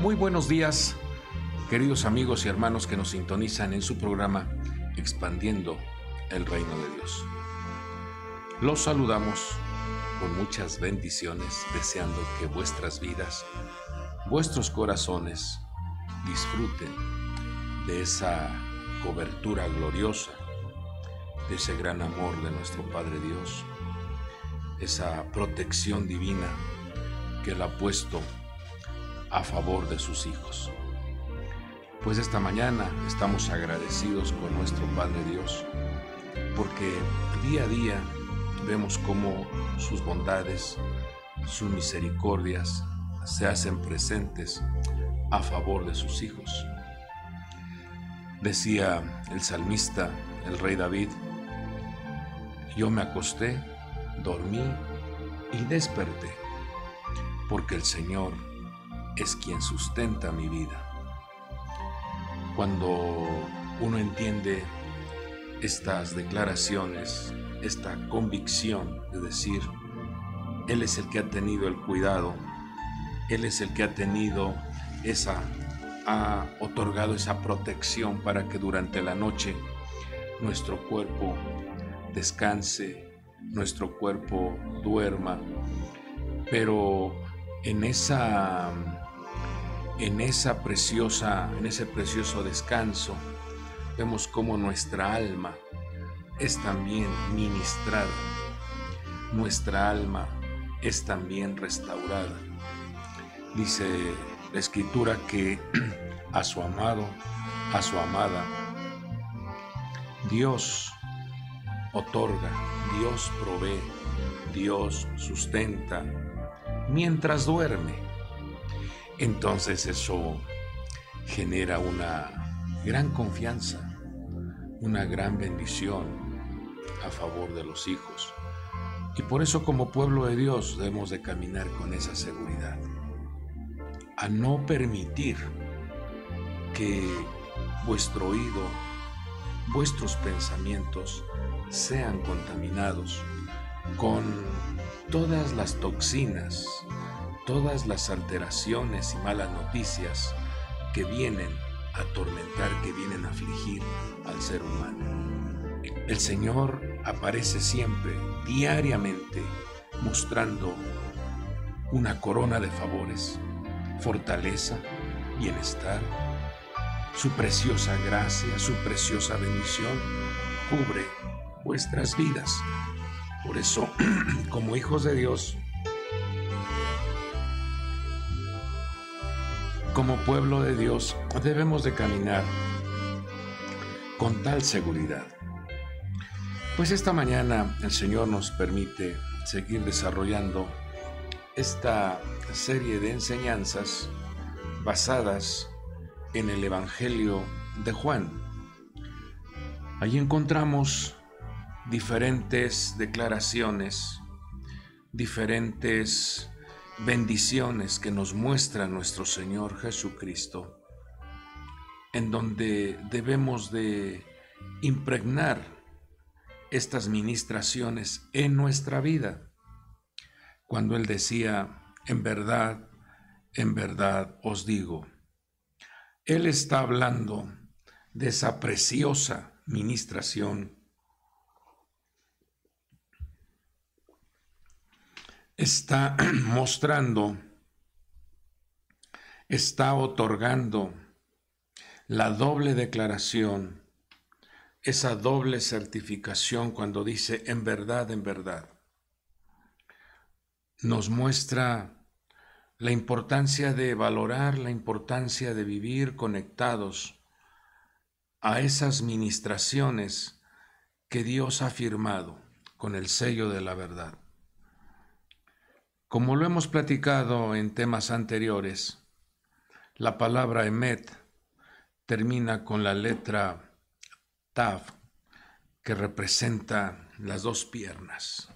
Muy buenos días, queridos amigos y hermanos que nos sintonizan en su programa Expandiendo el Reino de Dios. Los saludamos con muchas bendiciones, deseando que vuestras vidas, vuestros corazones disfruten de esa cobertura gloriosa, de ese gran amor de nuestro Padre Dios, esa protección divina que Él ha puesto a favor de sus hijos. Pues esta mañana estamos agradecidos con nuestro Padre Dios, porque día a día vemos cómo sus bondades, sus misericordias se hacen presentes a favor de sus hijos. Decía el salmista, el rey David: yo me acosté, dormí y desperté, porque el Señor es quien sustenta mi vida. Cuando uno entiende estas declaraciones, esta convicción de decir, Él es el que ha tenido el cuidado, Él es el que ha otorgado esa protección para que durante la noche nuestro cuerpo descanse, nuestro cuerpo duerma, pero en ese precioso descanso vemos cómo nuestra alma es también ministrada, nuestra alma es también restaurada. Dice la Escritura que a su amado, a su amada, Dios otorga, Dios provee, Dios sustenta mientras duerme. Entonces eso genera una gran confianza, una gran bendición a favor de los hijos. Y por eso, como pueblo de Dios, debemos de caminar con esa seguridad, a no permitir que vuestro oído, vuestros pensamientos sean contaminados con todas las toxinas, todas las alteraciones y malas noticias que vienen a atormentar, que vienen a afligir al ser humano. El Señor aparece siempre, diariamente, mostrando una corona de favores, fortaleza, bienestar. Su preciosa gracia, su preciosa bendición cubre vuestras vidas. Por eso, como hijos de Dios, como pueblo de Dios, debemos de caminar con tal seguridad. Pues esta mañana el Señor nos permite seguir desarrollando esta serie de enseñanzas basadas en el Evangelio de Juan. Allí encontramos diferentes declaraciones, diferentes bendiciones que nos muestra nuestro Señor Jesucristo, en donde debemos de impregnar estas ministraciones en nuestra vida. Cuando Él decía, en verdad os digo, Él está hablando de esa preciosa ministración. Está mostrando, está otorgando la doble declaración, esa doble certificación cuando dice en verdad, nos muestra la importancia de valorar, la importancia de vivir conectados a esas ministraciones que Dios ha firmado con el sello de la verdad. Como lo hemos platicado en temas anteriores, la palabra emet termina con la letra tav, que representa las dos piernas,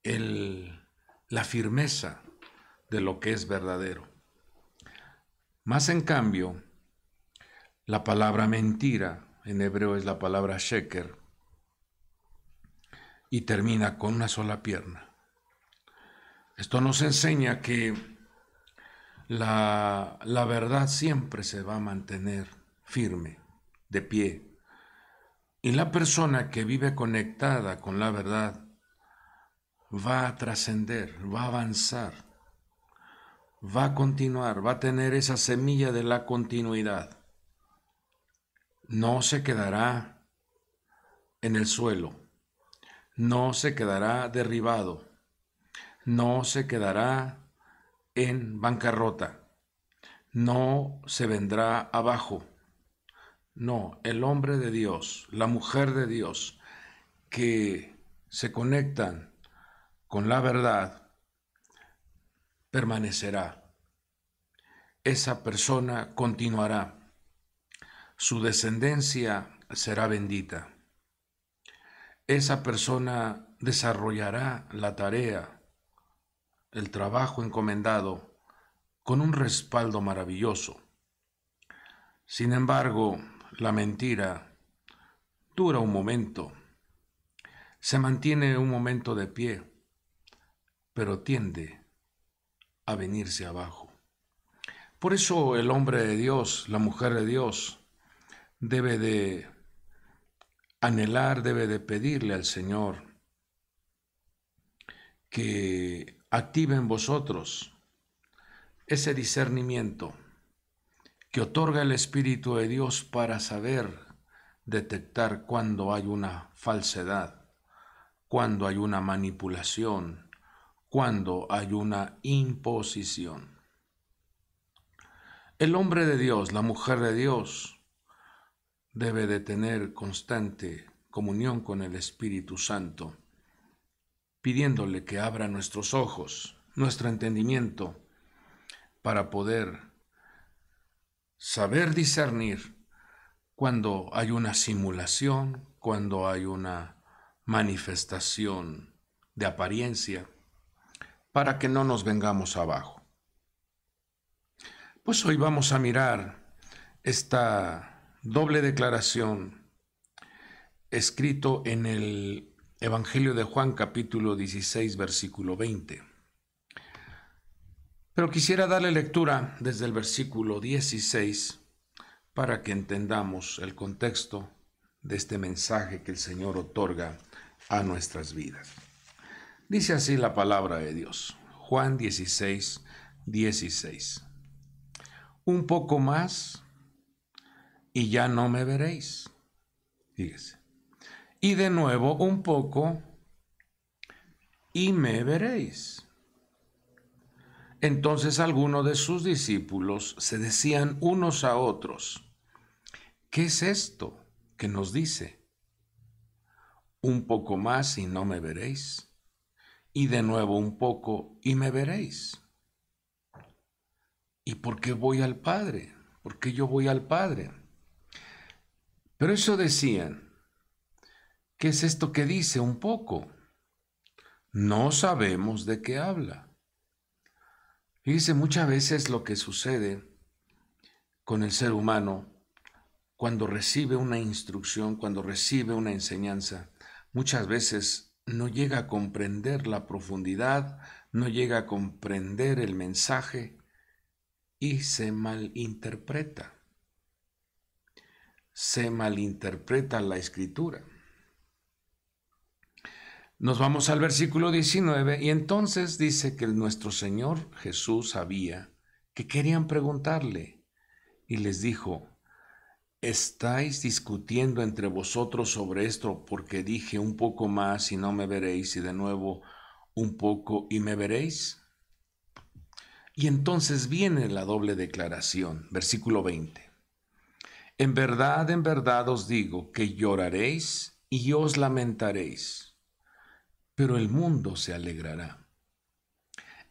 la firmeza de lo que es verdadero. Más en cambio, la palabra mentira, en hebreo es la palabra sheker, y termina con una sola pierna. Esto nos enseña que la verdad siempre se va a mantener firme, de pie. Y la persona que vive conectada con la verdad va a trascender, va a avanzar, va a continuar, va a tener esa semilla de la continuidad. No se quedará en el suelo, no se quedará derribado, no se quedará en bancarrota, no se vendrá abajo. No, el hombre de Dios, la mujer de Dios, que se conectan con la verdad, permanecerá. Esa persona continuará. Su descendencia será bendita. Esa persona desarrollará la tarea, el trabajo encomendado, con un respaldo maravilloso. Sin embargo, la mentira dura un momento, se mantiene un momento de pie, pero tiende a venirse abajo. Por eso el hombre de Dios, la mujer de Dios, debe de anhelar, debe de pedirle al Señor que active en vosotros ese discernimiento que otorga el Espíritu de Dios para saber detectar cuando hay una falsedad, cuando hay una manipulación, cuando hay una imposición. El hombre de Dios, la mujer de Dios, debe de tener constante comunión con el Espíritu Santo, pidiéndole que abra nuestros ojos, nuestro entendimiento, para poder saber discernir cuando hay una simulación, cuando hay una manifestación de apariencia, para que no nos vengamos abajo. Pues hoy vamos a mirar esta doble declaración escrito en el Evangelio de Juan capítulo 16 versículo 20. Pero quisiera darle lectura desde el versículo 16 para que entendamos el contexto de este mensaje que el Señor otorga a nuestras vidas. Dice así la palabra de Dios, Juan 16, 16. Un poco más y ya no me veréis. Fíjese. Y de nuevo un poco y me veréis. Entonces algunos de sus discípulos se decían unos a otros, ¿qué es esto que nos dice? Un poco más y no me veréis, y de nuevo un poco y me veréis. ¿Y por qué voy al Padre? ¿Por qué yo voy al Padre? Pero eso decían, ¿qué es esto que dice un poco? No sabemos de qué habla. Fíjese, muchas veces lo que sucede con el ser humano cuando recibe una instrucción, cuando rcibe una enseñanza, muchas veces no llega a comprender la profundidad, no llega a comprender el mensaje y se malinterpreta. Se malinterpreta la escritura. Nos vamos al versículo 19 y entonces dice que nuestro Señor Jesús sabía que querían preguntarle y les dijo, ¿estáis discutiendo entre vosotros sobre esto porque dije un poco más y no me veréis y de nuevo un poco y me veréis? Y entonces viene la doble declaración, versículo 20. En verdad os digo que lloraréis y os lamentaréis, pero el mundo se alegrará.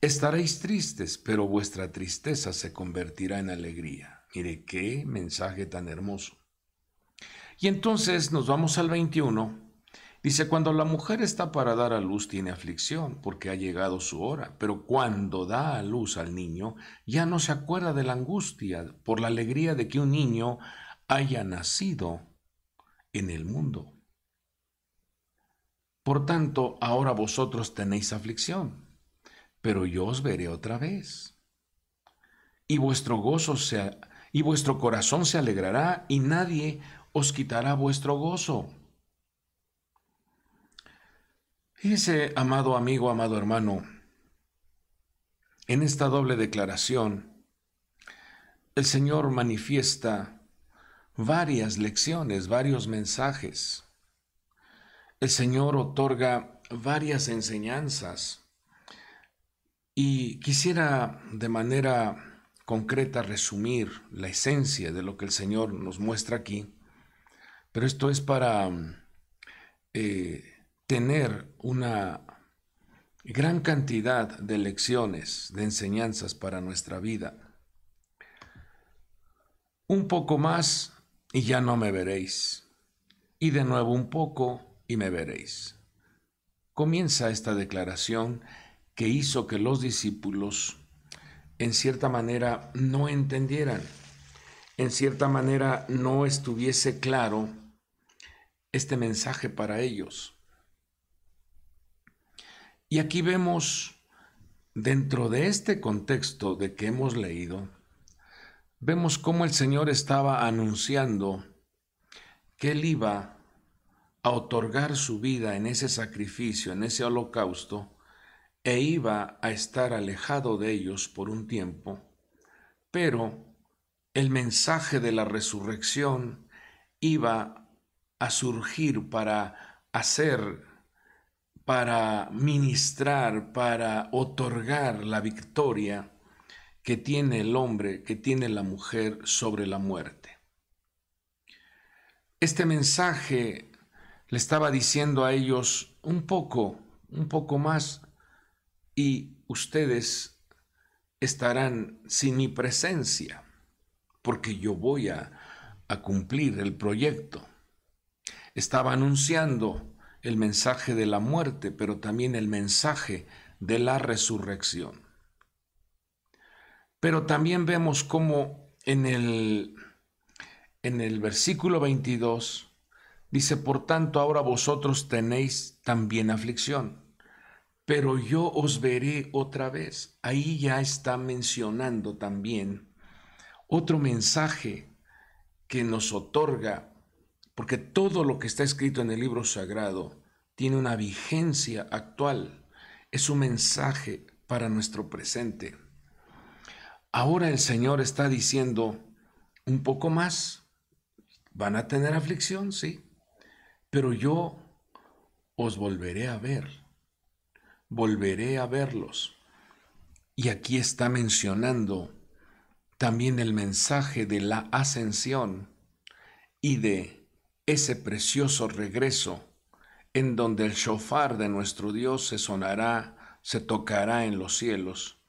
Estaréis tristes, pero vuestra tristeza se convertirá en alegría. Mire qué mensaje tan hermoso. Y entonces nos vamos al 21. Dice, cuando la mujer está para dar a luz tiene aflicción porque ha llegado su hora, pero cuando da a luz al niño ya no se acuerda de la angustia por la alegría de que un niño haya nacido en el mundo. Por tanto, ahora vosotros tenéis aflicción, pero yo os veré otra vez. y vuestro y vuestro corazón se alegrará, y nadie os quitará vuestro gozo. Fíjese, amado amigo, amado hermano, en esta doble declaración, el Señor manifiesta varias lecciones, varios mensajes. El Señor otorga varias enseñanzas. Y quisiera de manera concreta resumir la esencia de lo que el Señor nos muestra aquí, pero esto es para tener una gran cantidad de lecciones, de enseñanzas para nuestra vida. Un poco más y ya no me veréis, y de nuevo un poco y me veréis. Comienza esta declaración que hizo que los discípulos en cierta manera no entendieran, en cierta manera no estuviese claro este mensaje para ellos. Y aquí vemos, dentro de este contexto de que hemos leído, vemos cómo el Señor estaba anunciando que Él iba a otorgar su vida en ese sacrificio, en ese holocausto, e iba a estar alejado de ellos por un tiempo, pero el mensaje de la resurrección iba a surgir para ministrar, para otorgar la victoria que tiene el hombre, que tiene la mujer sobre la muerte. Este mensaje le estaba diciendo a ellos un poco más, y ustedes estarán sin mi presencia, porque yo voy a cumplir el proyecto. Estaba anunciando el mensaje de la muerte, pero también el mensaje de la resurrección. Pero también vemos cómo en el versículo 22 dice: por tanto ahora vosotros tenéis también aflicción, pero yo os veré otra vez. Ahí ya está mencionando también otro mensaje que nos otorga, porque todo lo que está escrito en el libro sagrado tiene una vigencia actual. Es un mensaje para nuestro presente. Ahora el Señor está diciendo un poco más. Van a tener aflicción, sí, pero yo os volveré a ver. Volveré a verlos. Y aquí está mencionando también el mensaje de la ascensión y de ese precioso regreso en donde el shofar de nuestro Dios se sonará, se tocará en los cielos.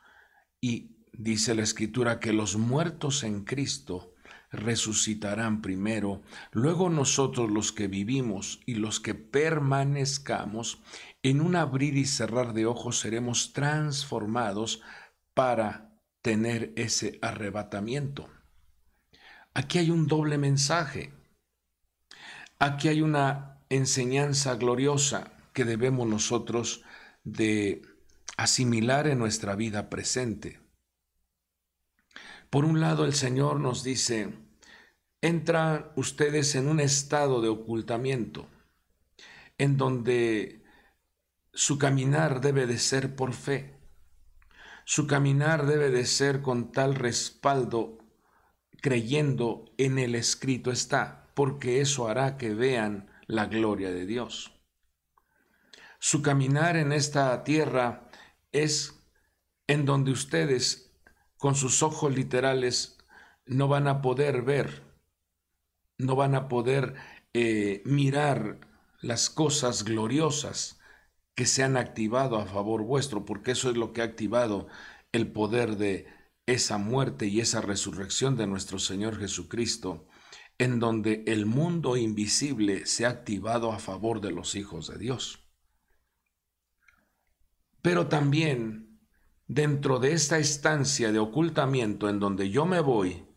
Y dice la Escritura que los muertos en Cristo resucitarán primero, luego nosotros los que vivimos y los que permanezcamos, en un abrir y cerrar de ojos seremos transformados para tener ese arrebatamiento. Aquí hay un doble mensaje. Aquí hay una enseñanza gloriosa que debemos nosotros de asimilar en nuestra vida presente. Por un lado, el Señor nos dice: entran ustedes en un estado de ocultamiento, en donde su caminar debe de ser por fe. Su caminar debe de ser con tal respaldo, creyendo en el escrito está, porque eso hará que vean la gloria de Dios. Su caminar en esta tierra es en donde ustedes, con sus ojos literales, no van a poder ver, no van a poder mirar las cosas gloriosas que se han activado a favor vuestro, porque eso es lo que ha activado el poder de esa muerte y esa resurrección de nuestro Señor Jesucristo, en donde el mundo invisible se ha activado a favor de los hijos de Dios. Pero también dentro de esta estancia de ocultamiento en donde yo me voy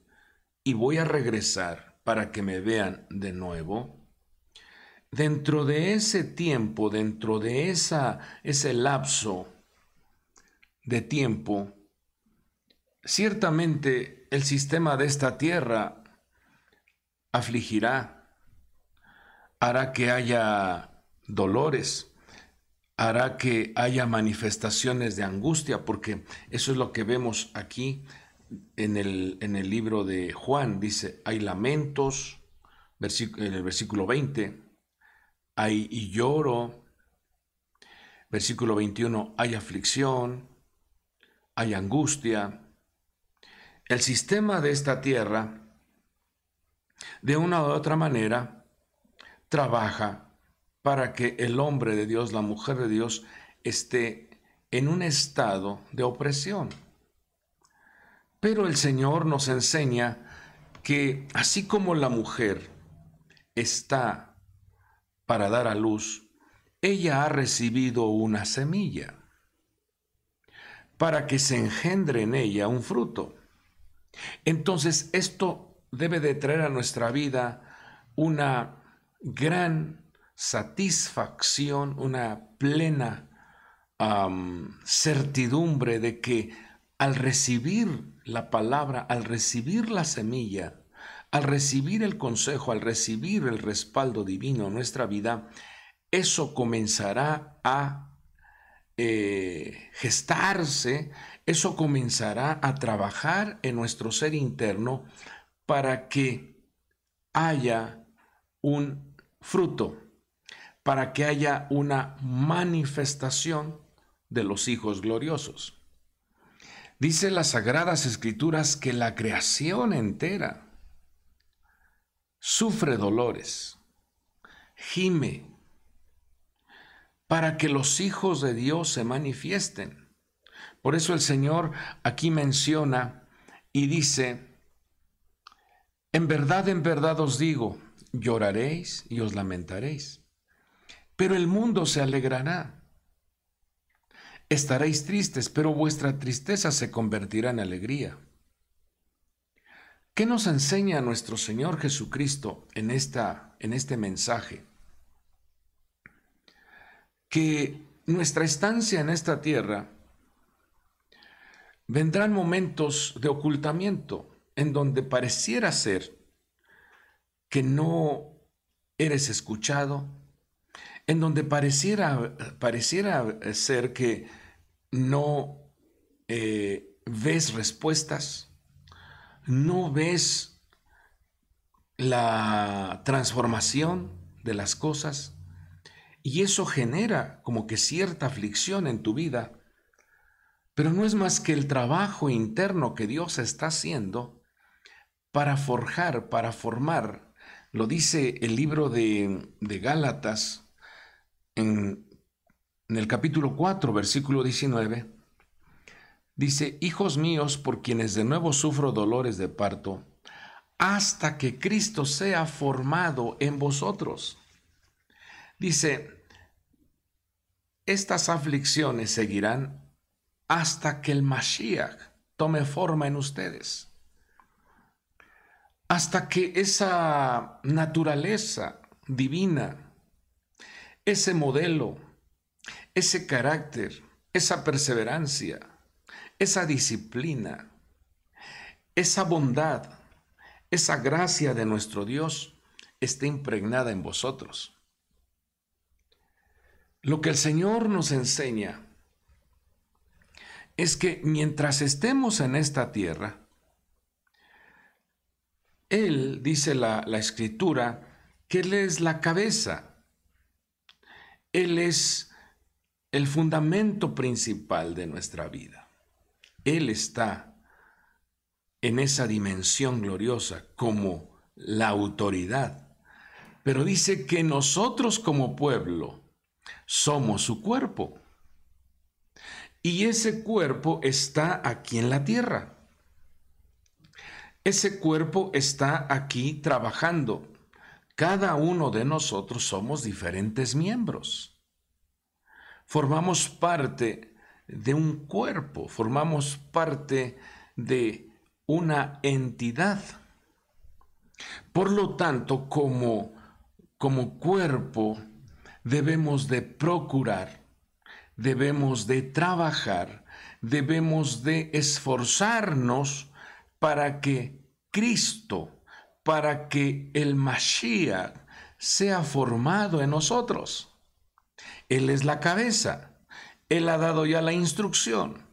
y voy a regresar para que me vean de nuevo, dentro de ese tiempo, dentro de ese lapso de tiempo, Ciertamente el sistema de esta tierra afligirá, hará que haya dolores, hará que haya manifestaciones de angustia, porque eso es lo que vemos aquí en el libro de Juan. Dice, hay lamentos, en el versículo 20, hay y lloro, versículo 21, hay aflicción, hay angustia. El sistema de esta tierra, de una u otra manera, trabaja para que el hombre de Dios, la mujer de Dios, esté en un estado de opresión. Pero el Señor nos enseña que así como la mujer está para dar a luz, ella ha recibido una semilla para que se engendre en ella un fruto. Entonces esto debe de traer a nuestra vida una gran satisfacción, una plena certidumbre de que al recibir la palabra, al recibir la semilla, al recibir el consejo, al recibir el respaldo divino en nuestra vida, eso comenzará a gestarse, eso comenzará a trabajar en nuestro ser interno para que haya un fruto, para que haya una manifestación de los hijos gloriosos. Dice las Sagradas Escrituras que la creación entera sufre dolores, gime, para que los hijos de Dios se manifiesten. Por eso el Señor aquí menciona y dice, en verdad os digo, lloraréis y os lamentaréis, pero el mundo se alegrará. Estaréis tristes, pero vuestra tristeza se convertirá en alegría. ¿Qué nos enseña nuestro Señor Jesucristo en este mensaje? Que nuestra estancia en esta tierra vendrán momentos de ocultamiento en donde pareciera ser que no eres escuchado, en donde pareciera ser que no ves respuestas, no ves la transformación de las cosas, y eso genera como que cierta aflicción en tu vida, pero no es más que el trabajo interno que Dios está haciendo para forjar, para formar. Lo dice el libro de Gálatas en el capítulo 4, versículo 19. Dice, hijos míos, por quienes de nuevo sufro dolores de parto, hasta que Cristo sea formado en vosotros. Dice, estas aflicciones seguirán hasta que el Mashiach tome forma en ustedes. Hasta que esa naturaleza divina, ese modelo, ese carácter, esa perseverancia, esa disciplina, esa bondad, esa gracia de nuestro Dios esté impregnada en vosotros. Lo que el Señor nos enseña es que mientras estemos en esta tierra, Él, dice la Escritura, que Él es la cabeza. Él es el fundamento principal de nuestra vida. Él está en esa dimensión gloriosa como la autoridad. Pero dice que nosotros como pueblo somos su cuerpo. Y ese cuerpo está aquí en la tierra. Ese cuerpo está aquí trabajando. Cada uno de nosotros somos diferentes miembros. Formamos parte de un cuerpo, formamos parte de una entidad. Por lo tanto, como cuerpo, debemos de procurar, debemos de trabajar, debemos de esforzarnos para que Cristo, para que el Mashiach sea formado en nosotros. Él es la cabeza. Él ha dado ya la instrucción.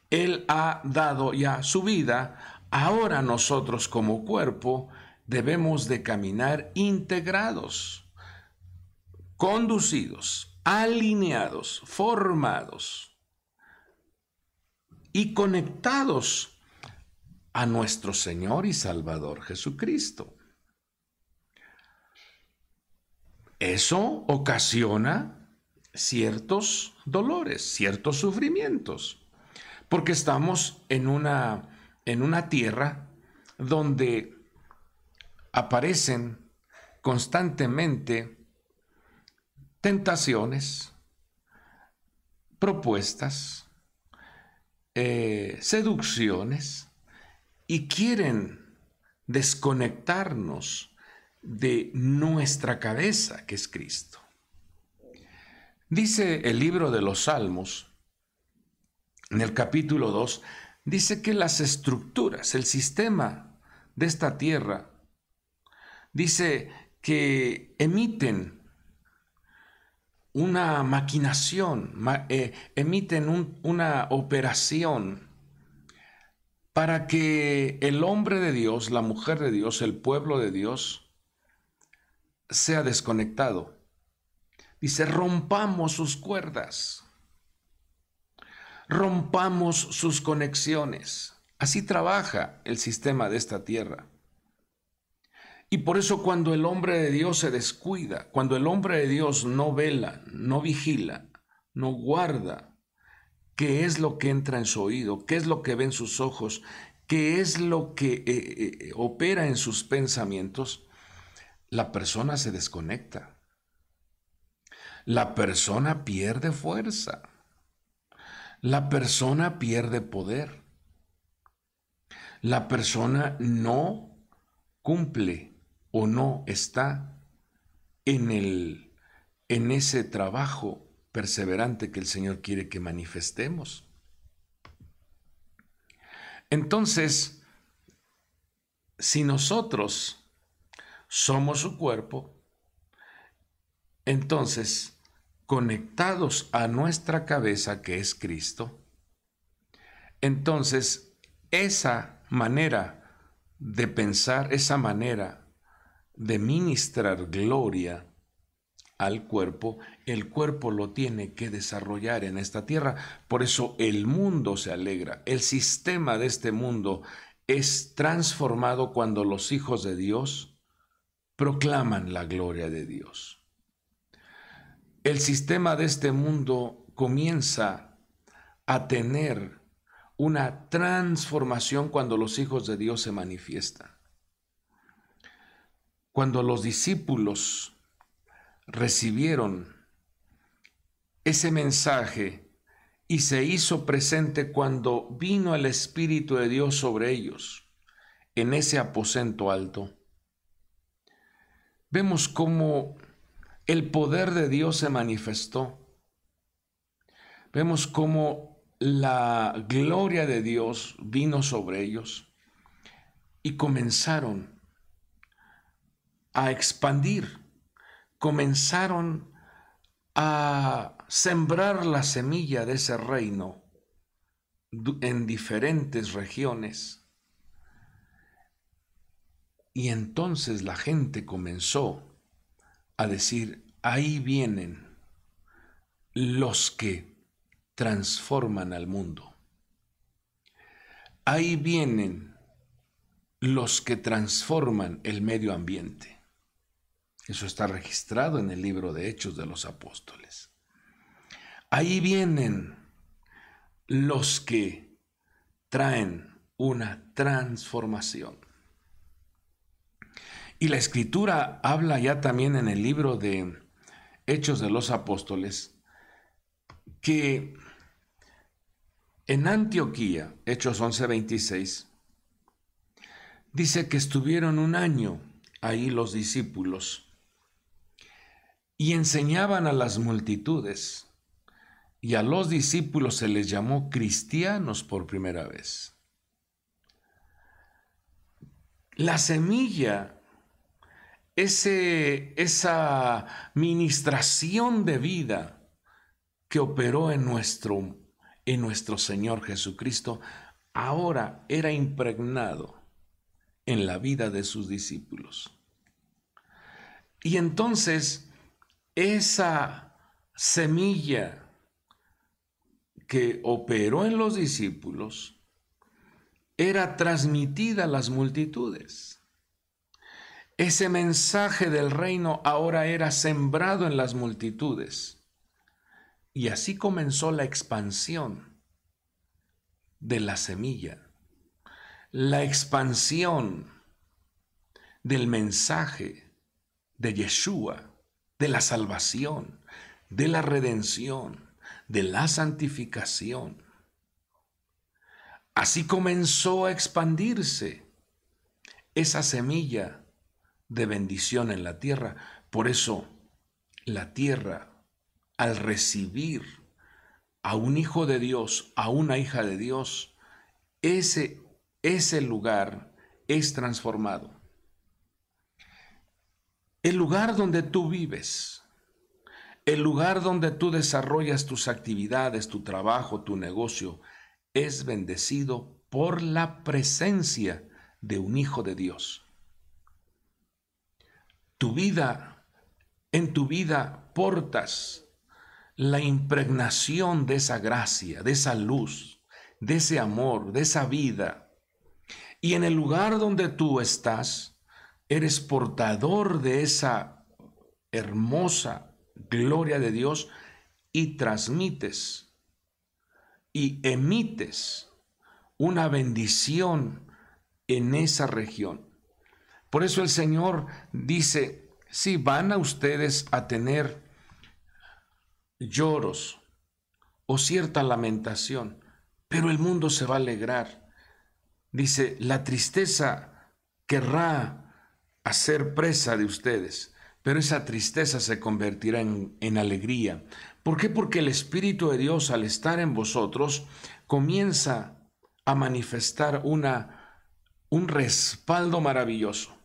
Él ha dado ya su vida. Ahora nosotros como cuerpo debemos de caminar integrados, conducidos, alineados, formados y conectados a nuestro Señor y Salvador Jesucristo. Eso ocasiona ciertos dolores, ciertos sufrimientos, porque estamos en una tierra donde aparecen constantemente tentaciones, propuestas, seducciones, y quieren desconectarnos de nuestra cabeza, que es Cristo. Dice el libro de los Salmos, en el capítulo 2, dice que las estructuras, el sistema de esta tierra, dice que emiten una maquinación, emiten una operación para que el hombre de Dios, la mujer de Dios, el pueblo de Dios, sea desconectado. Dice, rompamos sus cuerdas, rompamos sus conexiones. Así trabaja el sistema de esta tierra. Y por eso cuando el hombre de Dios se descuida, cuando el hombre de Dios no vela, no vigila, no guarda qué es lo que entra en su oído, qué es lo que ve en sus ojos, qué es lo que opera en sus pensamientos, la persona se desconecta. La persona pierde fuerza. La persona pierde poder. La persona no cumple o no está en ese trabajo perseverante que el Señor quiere que manifestemos. Entonces, si nosotros somos su cuerpo, entonces, conectados a nuestra cabeza, que es Cristo, entonces esa manera de pensar, esa manera de ministrar gloria al cuerpo, el cuerpo lo tiene que desarrollar en esta tierra. Por eso el mundo se alegra. El sistema de este mundo es transformado cuando los hijos de Dios proclaman la gloria de Dios. El sistema de este mundo comienza a tener una transformación cuando los hijos de Dios se manifiestan. Cuando los discípulos recibieron ese mensaje y se hizo presente cuando vino el Espíritu de Dios sobre ellos en ese aposento alto, vemos cómo el poder de Dios se manifestó. Vemos cómo la gloria de Dios vino sobre ellos y comenzaron a expandir, comenzaron a sembrar la semilla de ese reino en diferentes regiones. Y entonces la gente comenzó a decir, ahí vienen los que transforman al mundo. Ahí vienen los que transforman el medio ambiente. Eso está registrado en el libro de Hechos de los Apóstoles. Ahí vienen los que traen una transformación. Y la Escritura habla ya también en el libro de Hechos de los Apóstoles que en Antioquía, Hechos 11:26, dice que estuvieron un año ahí los discípulos y enseñaban a las multitudes y a los discípulos se les llamó cristianos por primera vez. La semilla, esa ministración de vida que operó en nuestro Señor Jesucristo, ahora era impregnado en la vida de sus discípulos. Y entonces, esa semilla que operó en los discípulos era transmitida a las multitudes. Ese mensaje del reino ahora era sembrado en las multitudes. Y así comenzó la expansión de la semilla, la expansión del mensaje de Yeshua, de la salvación, de la redención, de la santificación. Así comenzó a expandirse esa semilla de bendición en la tierra. Por eso la tierra, al recibir a un hijo de Dios, a una hija de Dios, ese lugar es transformado. El lugar donde tú vives, el lugar donde tú desarrollas tus actividades, tu trabajo, tu negocio, es bendecido por la presencia de un hijo de Dios. En tu vida portas la impregnación de esa gracia, de esa luz, de ese amor, de esa vida. Y en el lugar donde tú estás, eres portador de esa hermosa gloria de Dios y transmites y emites una bendición en esa región. Por eso el Señor dice, sí, van a ustedes a tener lloros o cierta lamentación, pero el mundo se va a alegrar. Dice, la tristeza querrá hacer presa de ustedes, pero esa tristeza se convertirá en alegría. ¿Por qué? Porque el Espíritu de Dios, al estar en vosotros, comienza a manifestar un respaldo maravilloso,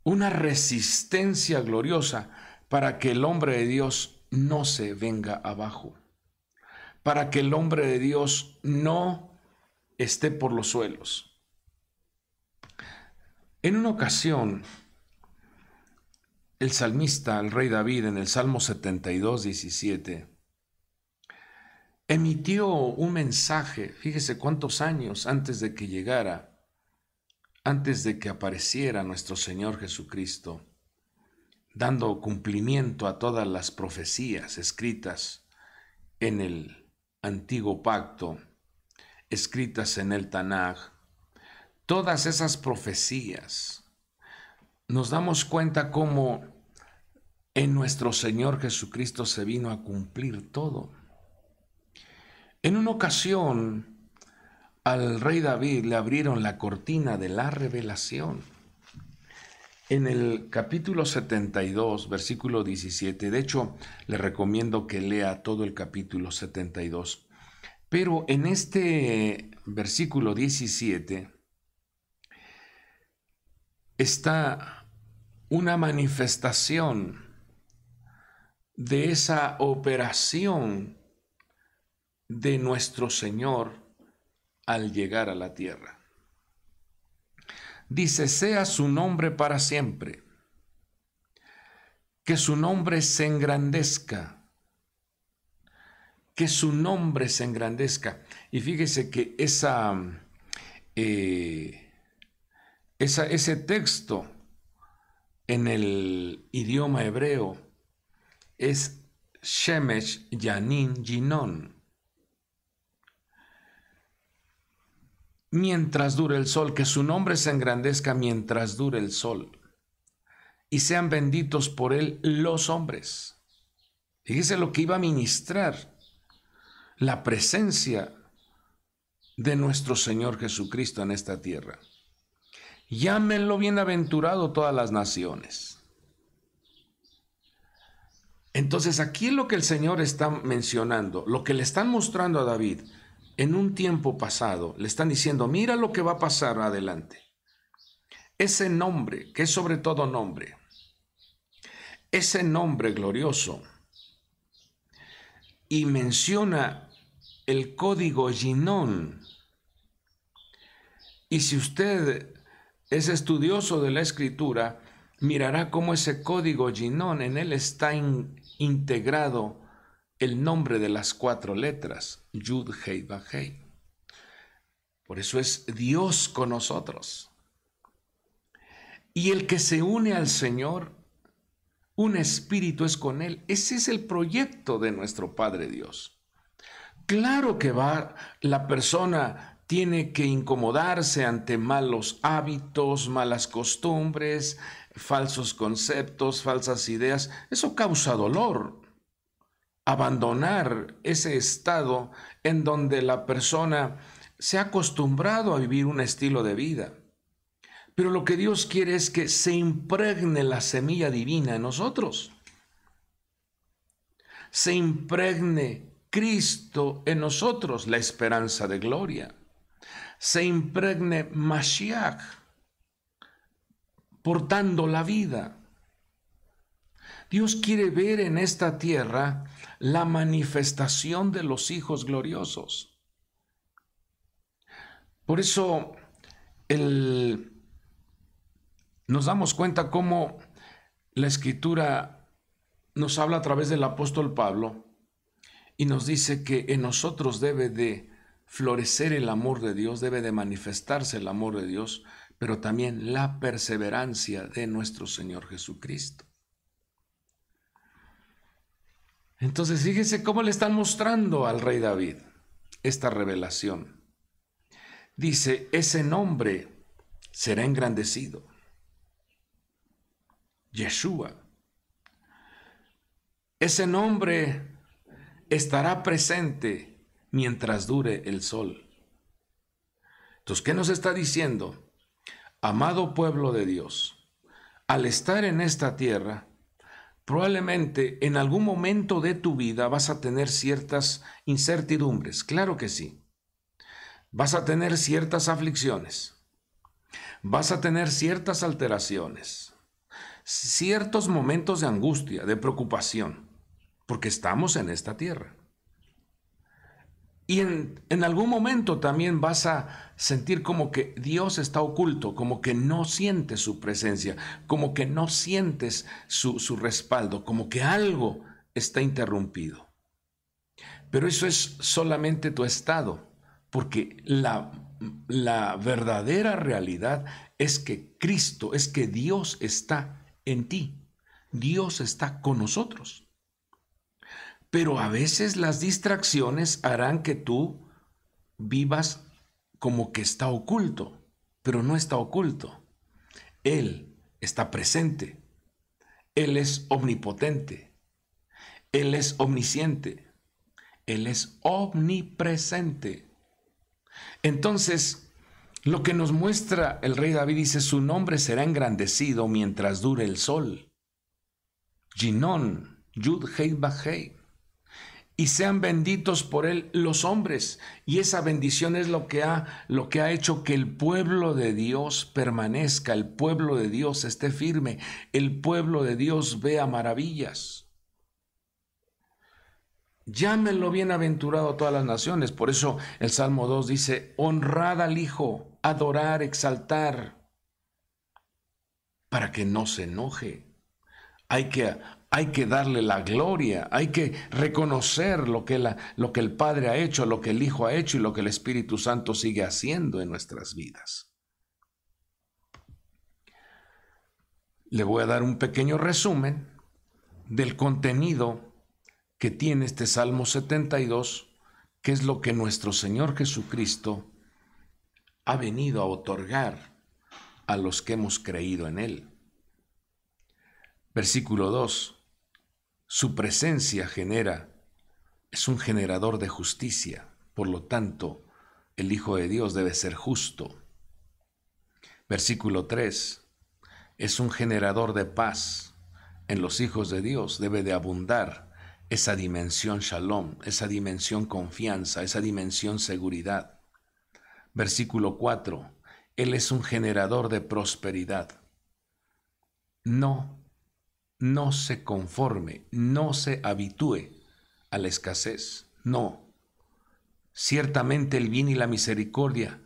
una resistencia gloriosa para que el hombre de Dios no se venga abajo, para que el hombre de Dios no esté por los suelos. En una ocasión, el salmista, el rey David, en el Salmo 72, 17, emitió un mensaje, fíjese cuántos años antes de que llegara, antes de que apareciera nuestro Señor Jesucristo, dando cumplimiento a todas las profecías escritas en el Antiguo Pacto, escritas en el Tanaj. Todas esas profecías, nos damos cuenta cómo en nuestro Señor Jesucristo se vino a cumplir todo. En una ocasión, al rey David le abrieron la cortina de la revelación. En el capítulo 72, versículo 17, de hecho, le recomiendo que lea todo el capítulo 72, pero en este versículo 17, está una manifestación de esa operación de nuestro Señor al llegar a la tierra. Dice, sea su nombre para siempre, que su nombre se engrandezca, que su nombre se engrandezca. Y fíjese que ese texto en el idioma hebreo es Shemesh Yanin Ginon. Mientras dure el sol, que su nombre se engrandezca mientras dure el sol, y sean benditos por él los hombres. Fíjese lo que iba a ministrar la presencia de nuestro Señor Jesucristo en esta tierra. Llámenlo bienaventurado todas las naciones. Entonces aquí lo que el Señor está mencionando, lo que le están mostrando a David en un tiempo pasado, le están diciendo, mira lo que va a pasar adelante. Ese nombre, que es sobre todo nombre, ese nombre glorioso, y menciona el código Ginón. Y si usted es estudioso de la Escritura, mirará cómo ese código Ginón, en él está integrado el nombre de las 4 letras, Yud, Hei, Vav, Hei. Por eso es Dios con nosotros. Y el que se une al Señor, un espíritu es con Él. Ese es el proyecto de nuestro Padre Dios. Claro que la persona tiene que incomodarse ante malos hábitos, malas costumbres, falsos conceptos, falsas ideas. Eso causa dolor. Abandonar ese estado en donde la persona se ha acostumbrado a vivir un estilo de vida. Pero lo que Dios quiere es que se impregne la semilla divina en nosotros. Se impregne Cristo en nosotros, la esperanza de gloria. Se impregne Mashiach, portando la vida. Dios quiere ver en esta tierra la manifestación de los hijos gloriosos. Por eso nos damos cuenta cómo la Escritura nos habla a través del apóstol Pablo y nos dice que en nosotros debe de florecer el amor de Dios, debe de manifestarse el amor de Dios, pero también la perseverancia de nuestro Señor Jesucristo. Entonces, fíjese cómo le están mostrando al rey David esta revelación. Dice, ese nombre será engrandecido. Yeshua. Ese nombre estará presente mientras dure el sol. Entonces, ¿qué nos está diciendo? Amado pueblo de Dios, al estar en esta tierra, probablemente en algún momento de tu vida vas a tener ciertas incertidumbres, claro que sí. Vas a tener ciertas aflicciones, vas a tener ciertas alteraciones, ciertos momentos de angustia, de preocupación, porque estamos en esta tierra. Y en algún momento también vas a sentir como que Dios está oculto, como que no sientes su presencia, como que no sientes su respaldo, como que algo está interrumpido. Pero eso es solamente tu estado, porque la verdadera realidad es que Cristo, es que Dios está en ti. Dios está con nosotros. Pero a veces las distracciones harán que tú vivas como que está oculto, pero no está oculto. Él está presente. Él es omnipotente. Él es omnisciente. Él es omnipresente. Entonces, lo que nos muestra el rey David dice, su nombre será engrandecido mientras dure el sol. Ginón, Yud, Hei, Vav, Hei. Y sean benditos por él los hombres. Y esa bendición es lo que ha hecho que el pueblo de Dios permanezca, el pueblo de Dios esté firme, el pueblo de Dios vea maravillas. Llámenlo bienaventurado a todas las naciones. Por eso el Salmo 2 dice, honrad al Hijo, adorar, exaltar, para que no se enoje. Hay que darle la gloria, hay que reconocer lo que el Padre ha hecho, lo que el Hijo ha hecho y lo que el Espíritu Santo sigue haciendo en nuestras vidas. Le voy a dar un pequeño resumen del contenido que tiene este Salmo 72, que es lo que nuestro Señor Jesucristo ha venido a otorgar a los que hemos creído en Él. Versículo 2. Su presencia es un generador de justicia, por lo tanto, el Hijo de Dios debe ser justo. Versículo 3, es un generador de paz, en los hijos de Dios debe de abundar esa dimensión shalom, esa dimensión confianza, esa dimensión seguridad. Versículo 4. Él es un generador de prosperidad. No se conforme, no se habitúe a la escasez. No. Ciertamente el bien y la misericordia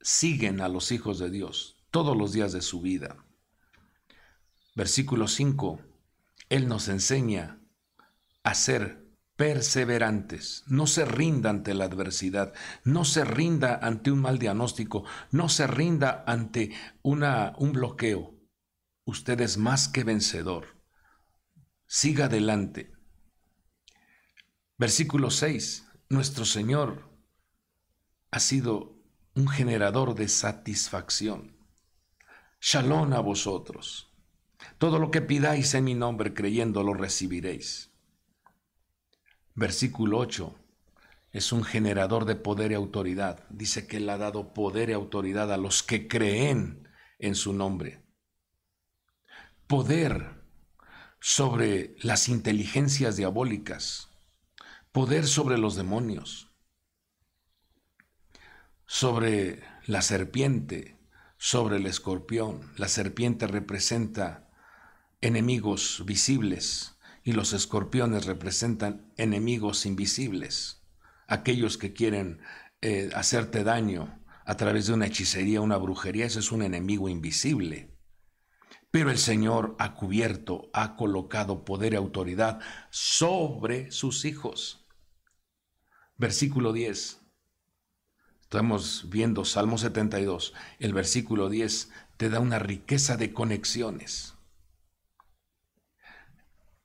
siguen a los hijos de Dios todos los días de su vida. Versículo 5. Él nos enseña a ser perseverantes. No se rinda ante la adversidad, no se rinda ante un mal diagnóstico, no se rinda ante un bloqueo. Usted es más que vencedor. Siga adelante. Versículo 6. Nuestro Señor ha sido un generador de satisfacción. Shalom a vosotros. Todo lo que pidáis en mi nombre creyendo lo recibiréis. Versículo 8. Es un generador de poder y autoridad. Dice que Él ha dado poder y autoridad a los que creen en su nombre. Poder sobre las inteligencias diabólicas. Poder sobre los demonios. Sobre la serpiente, sobre el escorpión. La serpiente representa enemigos visibles y los escorpiones representan enemigos invisibles, aquellos que quieren hacerte daño a través de una hechicería, una brujería. Ese es un enemigo invisible. Pero el Señor ha cubierto, ha colocado poder y autoridad sobre sus hijos. Versículo 10. Estamos viendo Salmo 72. El versículo 10 te da una riqueza de conexiones.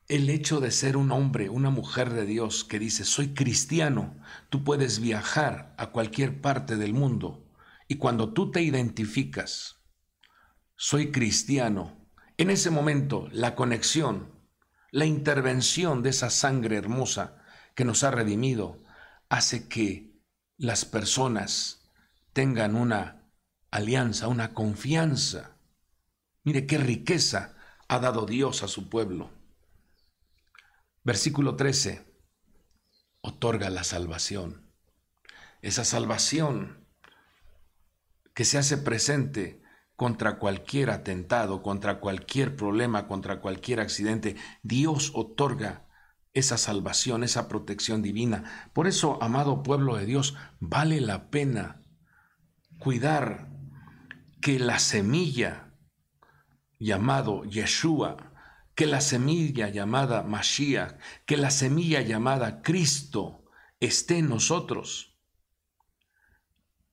El hecho de ser un hombre, una mujer de Dios que dice, soy cristiano, tú puedes viajar a cualquier parte del mundo y cuando tú te identificas, soy cristiano, en ese momento la conexión, la intervención de esa sangre hermosa que nos ha redimido hace que las personas tengan una alianza, una confianza. Mire qué riqueza ha dado Dios a su pueblo. Versículo 13, otorga la salvación. Esa salvación que se hace presente contra cualquier atentado, contra cualquier problema, contra cualquier accidente. Dios otorga esa salvación, esa protección divina. Por eso, amado pueblo de Dios, vale la pena cuidar que la semilla llamado Yeshua, que la semilla llamada Mashiach, que la semilla llamada Cristo esté en nosotros.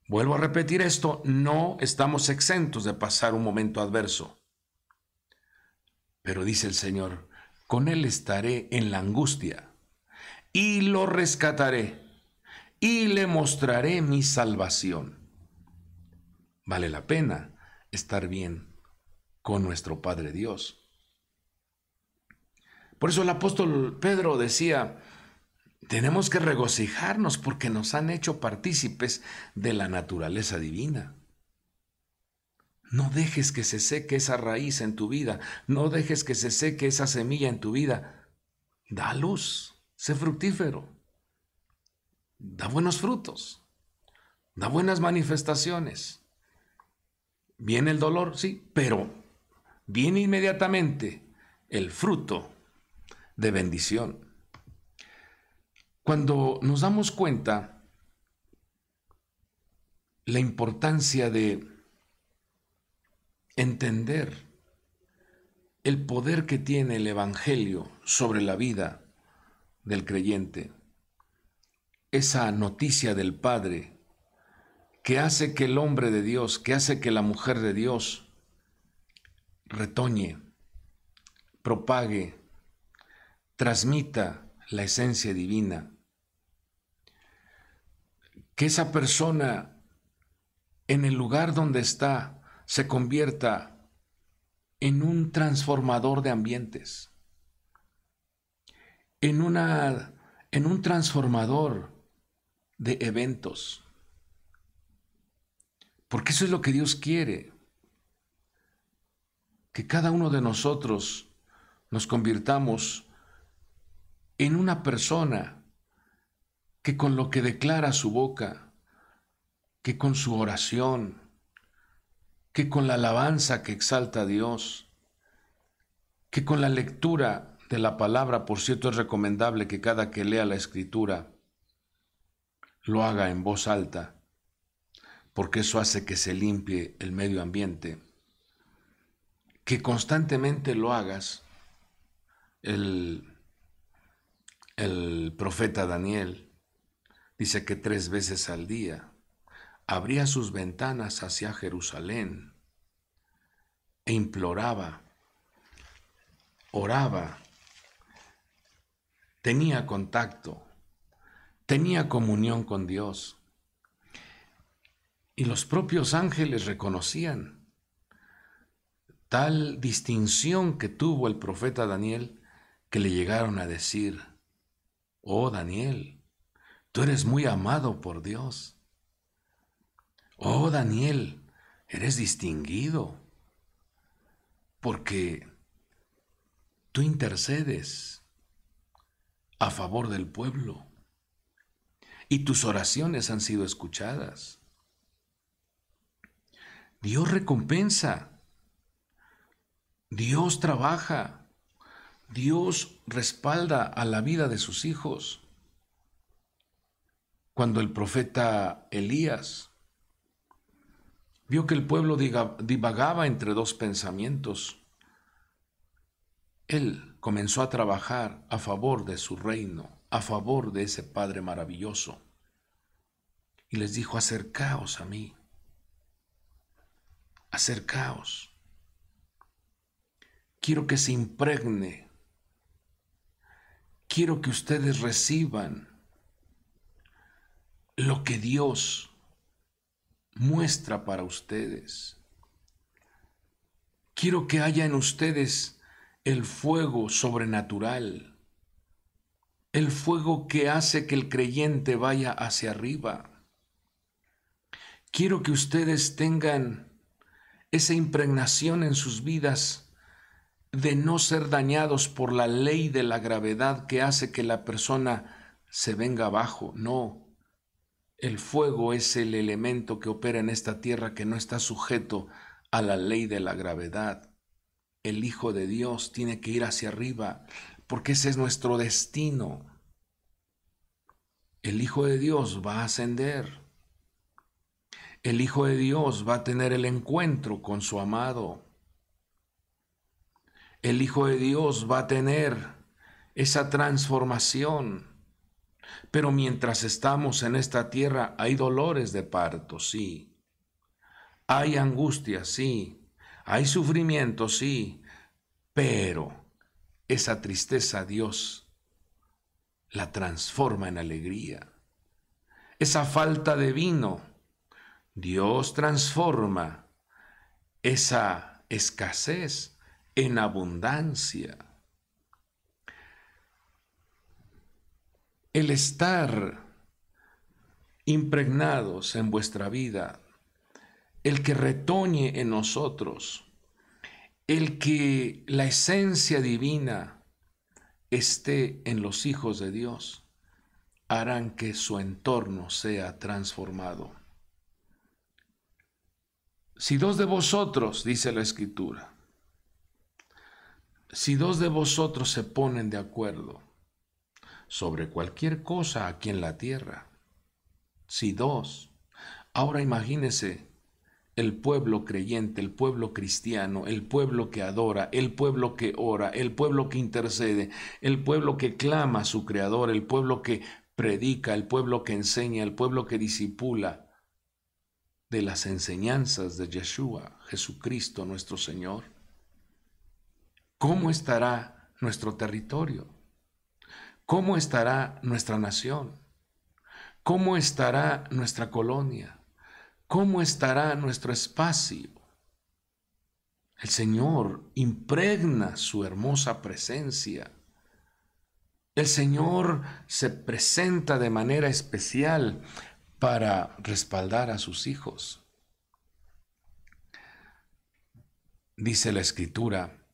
Vuelvo a repetir esto, no estamos exentos de pasar un momento adverso. Pero dice el Señor, con Él estaré en la angustia y lo rescataré y le mostraré mi salvación. Vale la pena estar bien con nuestro Padre Dios. Por eso el apóstol Pedro decía, tenemos que regocijarnos porque nos han hecho partícipes de la naturaleza divina. No dejes que se seque esa raíz en tu vida, no dejes que se seque esa semilla en tu vida. Da luz, sé fructífero, da buenos frutos, da buenas manifestaciones. Viene el dolor, sí, pero viene inmediatamente el fruto de bendición. Cuando nos damos cuenta la importancia de entender el poder que tiene el Evangelio sobre la vida del creyente, esa noticia del Padre que hace que el hombre de Dios, que hace que la mujer de Dios retoñe, propague, transmita la esencia divina, que esa persona en el lugar donde está se convierta en un transformador de ambientes, en un transformador de eventos, porque eso es lo que Dios quiere, que cada uno de nosotros nos convirtamos en una persona que con lo que declara su boca, que con su oración, que con la alabanza que exalta a Dios, que con la lectura de la palabra, por cierto, es recomendable que cada que lea la Escritura lo haga en voz alta, porque eso hace que se limpie el medio ambiente. Que constantemente lo hagas. El profeta Daniel dice que 3 veces al día abría sus ventanas hacia Jerusalén e imploraba, oraba, tenía contacto, tenía comunión con Dios. Y los propios ángeles reconocían tal distinción que tuvo el profeta Daniel, que le llegaron a decir: oh Daniel, tú eres muy amado por Dios. Oh Daniel, eres distinguido, porque tú intercedes a favor del pueblo y tus oraciones han sido escuchadas. Dios recompensa, Dios trabaja, Dios respalda a la vida de sus hijos. Cuando el profeta Elías vio que el pueblo divagaba entre 2 pensamientos, él comenzó a trabajar a favor de su reino, a favor de ese Padre maravilloso. Y les dijo: acercaos a mí, acercaos. Quiero que se impregne, quiero que ustedes reciban lo que Dios muestra para ustedes. Quiero que haya en ustedes el fuego sobrenatural, el fuego que hace que el creyente vaya hacia arriba. Quiero que ustedes tengan esa impregnación en sus vidas de no ser dañados por la ley de la gravedad que hace que la persona se venga abajo. No, el fuego es el elemento que opera en esta tierra, que no está sujeto a la ley de la gravedad. El Hijo de Dios tiene que ir hacia arriba, porque ese es nuestro destino. El Hijo de Dios va a ascender. El Hijo de Dios va a tener el encuentro con su amado. El Hijo de Dios va a tener esa transformación. Pero mientras estamos en esta tierra hay dolores de parto, sí. Hay angustia, sí. Hay sufrimiento, sí. Pero esa tristeza Dios la transforma en alegría. Esa falta de vino, Dios transforma esa escasez en abundancia. El estar impregnados en vuestra vida, el que retoñe en nosotros, el que la esencia divina esté en los hijos de Dios, harán que su entorno sea transformado. Si 2 de vosotros, dice la Escritura, si 2 de vosotros se ponen de acuerdo sobre cualquier cosa aquí en la tierra, si 2, ahora imagínese el pueblo creyente, el pueblo cristiano, el pueblo que adora, el pueblo que ora, el pueblo que intercede, el pueblo que clama a su Creador, el pueblo que predica, el pueblo que enseña, el pueblo que discipula de las enseñanzas de Yeshua, Jesucristo nuestro Señor. ¿Cómo estará nuestro territorio? ¿Cómo estará nuestra nación? ¿Cómo estará nuestra colonia? ¿Cómo estará nuestro espacio? El Señor impregna su hermosa presencia. El Señor se presenta de manera especial para respaldar a sus hijos. Dice la Escritura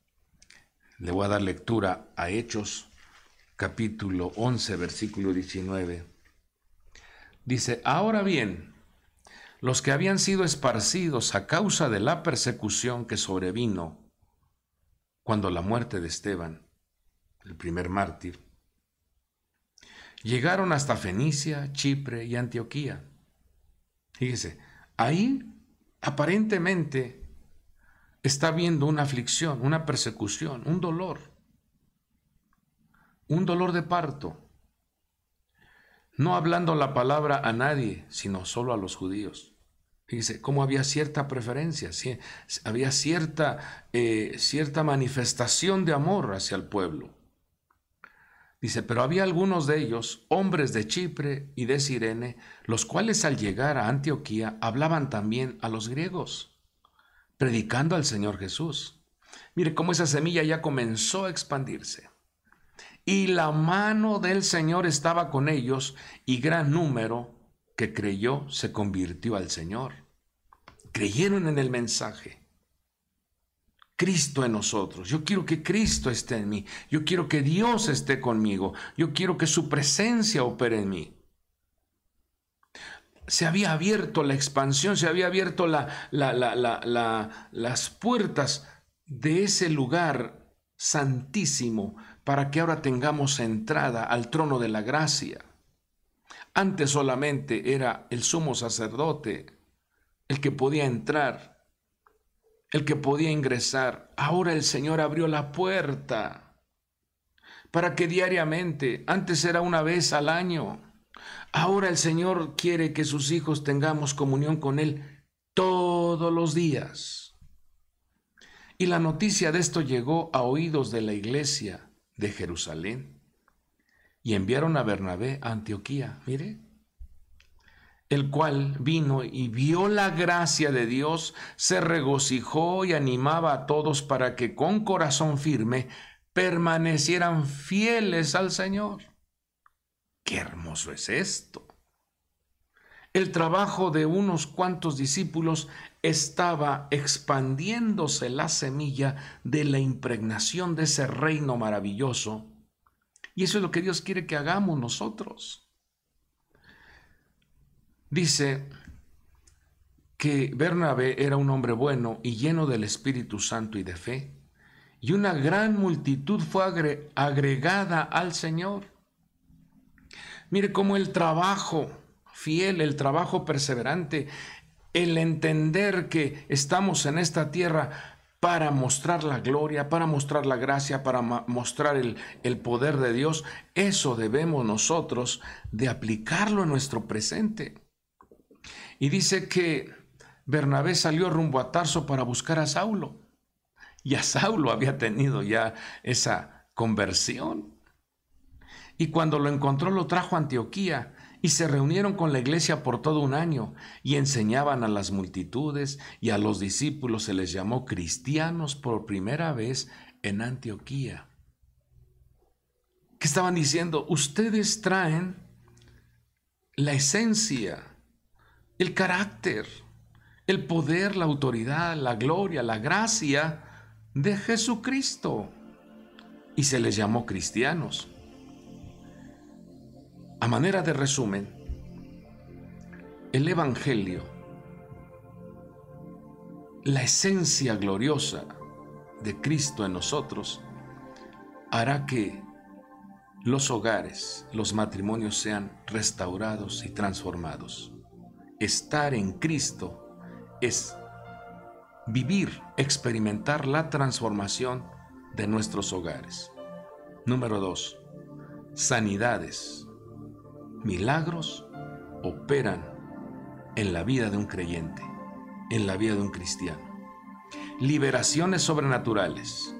Le voy a dar lectura a Hechos, capítulo 11, versículo 19. Dice: ahora bien, los que habían sido esparcidos a causa de la persecución que sobrevino cuando la muerte de Esteban, el primer mártir, llegaron hasta Fenicia, Chipre y Antioquía. Fíjese, ahí aparentemente está viendo una aflicción, una persecución, un dolor de parto. No hablando la palabra a nadie, sino solo a los judíos. Fíjese cómo había cierta preferencia, había cierta manifestación de amor hacia el pueblo. Dice: pero había algunos de ellos, hombres de Chipre y de Cirene, los cuales al llegar a Antioquía hablaban también a los griegos, predicando al Señor Jesús. Mire cómo esa semilla ya comenzó a expandirse. Y la mano del Señor estaba con ellos, y gran número que creyó se convirtió al Señor. Creyeron en el mensaje. Cristo en nosotros. Yo quiero que Cristo esté en mí. Yo quiero que Dios esté conmigo. Yo quiero que su presencia opere en mí. Se había abierto la expansión, se había abierto las puertas de ese lugar santísimo para que ahora tengamos entrada al trono de la gracia. Antes solamente era el sumo sacerdote el que podía entrar, el que podía ingresar. Ahora el Señor abrió la puerta para que diariamente, antes era una vez al año, ahora el Señor quiere que sus hijos tengamos comunión con Él todos los días. Y la noticia de esto llegó a oídos de la iglesia de Jerusalén, y enviaron a Bernabé a Antioquía, mire, el cual vino y vio la gracia de Dios, se regocijó y animaba a todos para que con corazón firme permanecieran fieles al Señor. ¡Qué hermoso es esto! El trabajo de unos cuantos discípulos estaba expandiéndose la semilla de la impregnación de ese reino maravilloso. Y eso es lo que Dios quiere que hagamos nosotros. Dice que Bernabé era un hombre bueno y lleno del Espíritu Santo y de fe, y una gran multitud fue agregada al Señor. Mire cómo el trabajo fiel, el trabajo perseverante, el entender que estamos en esta tierra para mostrar la gloria, para mostrar la gracia, para mostrar el poder de Dios, eso debemos nosotros de aplicarlo en nuestro presente. Y dice que Bernabé salió rumbo a Tarso para buscar a Saulo. Y a Saulo había tenido ya esa conversión. Y cuando lo encontró, lo trajo a Antioquía, y se reunieron con la iglesia por todo un año, y enseñaban a las multitudes, y a los discípulos se les llamó cristianos por primera vez en Antioquía. ¿Qué estaban diciendo? Ustedes traen la esencia, el carácter, el poder, la autoridad, la gloria, la gracia de Jesucristo. Y se les llamó cristianos. A manera de resumen, el Evangelio, la esencia gloriosa de Cristo en nosotros, hará que los hogares, los matrimonios sean restaurados y transformados. Estar en Cristo es vivir, experimentar la transformación de nuestros hogares. Número 2, sanidades, milagros operan en la vida de un creyente, en la vida de un cristiano. Liberaciones sobrenaturales.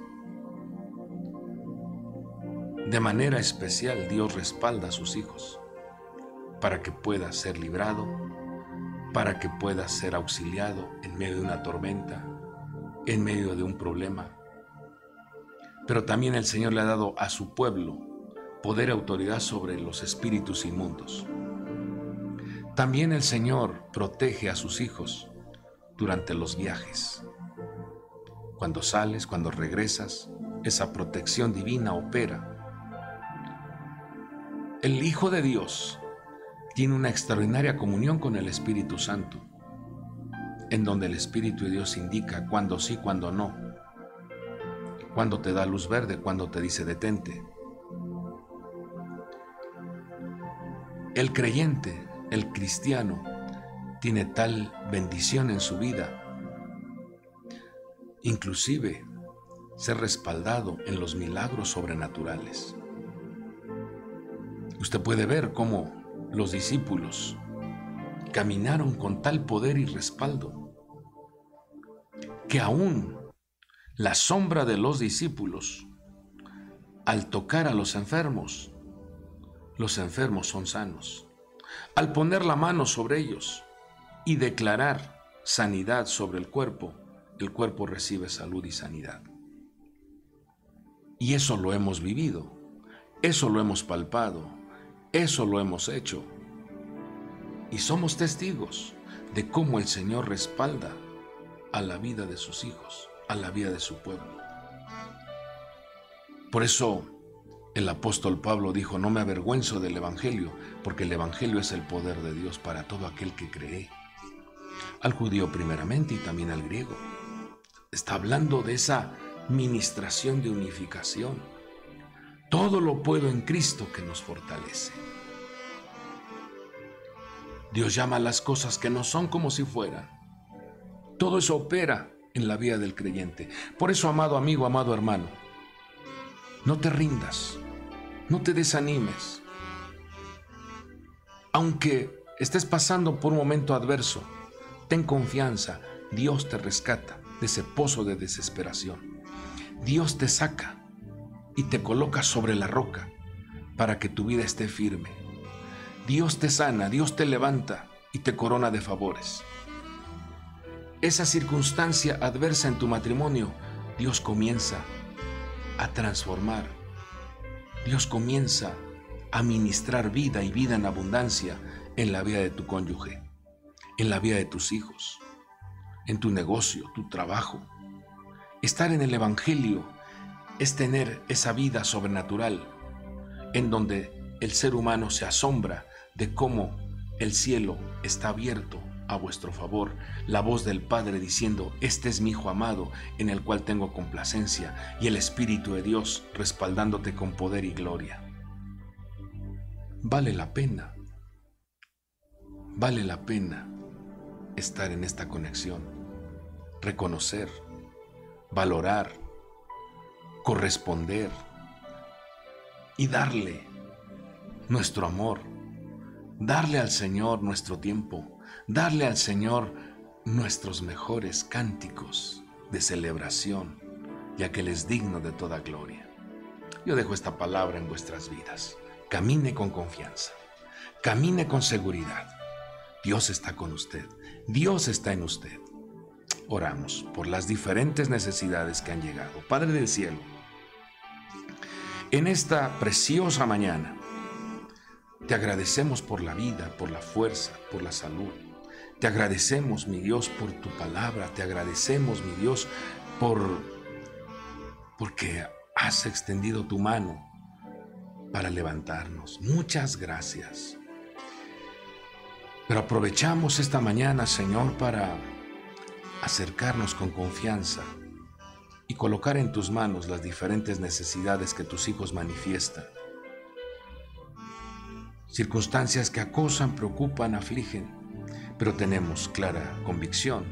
De manera especial, Dios respalda a sus hijos para que pueda ser librado, para que pueda ser auxiliado en medio de una tormenta, en medio de un problema. Pero también el Señor le ha dado a su pueblo poder y autoridad sobre los espíritus inmundos. También el Señor protege a sus hijos durante los viajes. Cuando sales, cuando regresas, esa protección divina opera. El Hijo de Dios tiene una extraordinaria comunión con el Espíritu Santo, en donde el Espíritu de Dios indica cuándo sí, cuándo no, cuándo te da luz verde, cuándo te dice detente. El creyente, el cristiano, tiene tal bendición en su vida, inclusive ser respaldado en los milagros sobrenaturales. Usted puede ver cómo los discípulos caminaron con tal poder y respaldo que aún la sombra de los discípulos, al tocar a los enfermos son sanos. Al poner la mano sobre ellos y declarar sanidad sobre el cuerpo recibe salud y sanidad. Y eso lo hemos vivido, eso lo hemos palpado, eso lo hemos hecho. Y somos testigos de cómo el Señor respalda a la vida de sus hijos, a la vida de su pueblo. Por eso el apóstol Pablo dijo: no me avergüenzo del Evangelio, porque el Evangelio es el poder de Dios para todo aquel que cree. Al judío primeramente y también al griego. Está hablando de esa ministración de unificación. Todo lo puedo en Cristo que nos fortalece. Dios llama a las cosas que no son como si fueran. Todo eso opera en la vida del creyente. Por eso, amado amigo, amado hermano, no te rindas, no te desanimes. Aunque estés pasando por un momento adverso, ten confianza, Dios te rescata de ese pozo de desesperación. Dios te saca y te coloca sobre la roca para que tu vida esté firme. Dios te sana, Dios te levanta y te corona de favores. Esa circunstancia adversa en tu matrimonio, Dios comienza a transformar. Dios comienza a ministrar vida y vida en abundancia en la vida de tu cónyuge, en la vida de tus hijos, en tu negocio, tu trabajo. Estar en el Evangelio es tener esa vida sobrenatural en donde el ser humano se asombra de cómo el cielo está abierto a vuestro favor, la voz del Padre diciendo: este es mi Hijo amado en el cual tengo complacencia, y el Espíritu de Dios respaldándote con poder y gloria. Vale la pena estar en esta conexión, reconocer, valorar, corresponder y darle nuestro amor, darle al Señor nuestro tiempo, darle al Señor nuestros mejores cánticos de celebración, ya que Él es digno de toda gloria. Yo dejo esta palabra en vuestras vidas. Camine con confianza, camine con seguridad. Dios está con usted, Dios está en usted. Oramos por las diferentes necesidades que han llegado. Padre del cielo, en esta preciosa mañana, te agradecemos por la vida, por la fuerza, por la salud. Te agradecemos, mi Dios, por tu palabra. Te agradecemos, mi Dios, porque has extendido tu mano para levantarnos. Muchas gracias. Pero aprovechamos esta mañana, Señor, para acercarnos con confianza y colocar en tus manos las diferentes necesidades que tus hijos manifiestan. Circunstancias que acosan, preocupan, afligen, pero tenemos clara convicción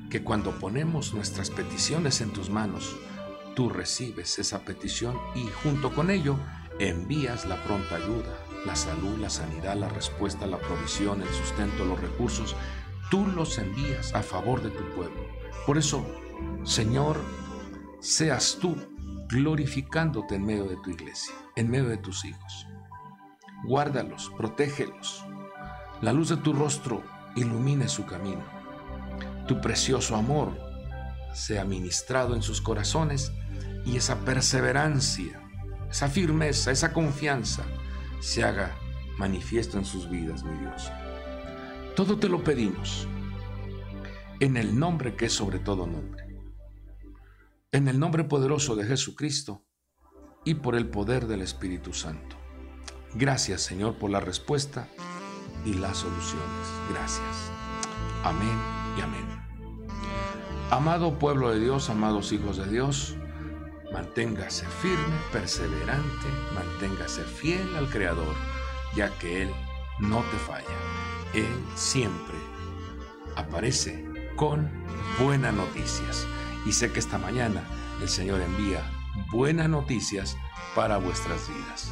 que cuando ponemos nuestras peticiones en tus manos, tú recibes esa petición y junto con ello envías la pronta ayuda, la salud, la sanidad, la respuesta, la provisión, el sustento, los recursos. Tú los envías a favor de tu pueblo. Por eso, Señor, seas tú glorificándote en medio de tu iglesia, en medio de tus hijos. Guárdalos, protégelos. La luz de tu rostro ilumine su camino. Tu precioso amor sea ministrado en sus corazones y esa perseverancia, esa firmeza, esa confianza se haga manifiesto en sus vidas, mi Dios. Todo te lo pedimos en el nombre que es sobre todo nombre. En el nombre poderoso de Jesucristo y por el poder del Espíritu Santo. Gracias, Señor, por la respuesta y las soluciones. Gracias. Amén y amén. Amado pueblo de Dios, amados hijos de Dios, manténgase firme, perseverante, manténgase fiel al Creador, ya que Él no te falla. Él siempre aparece con buenas noticias. Y sé que esta mañana el Señor envía buenas noticias para vuestras vidas.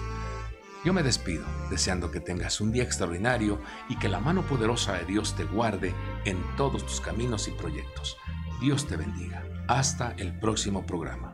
Yo me despido deseando que tengas un día extraordinario y que la mano poderosa de Dios te guarde en todos tus caminos y proyectos. Dios te bendiga. Hasta el próximo programa.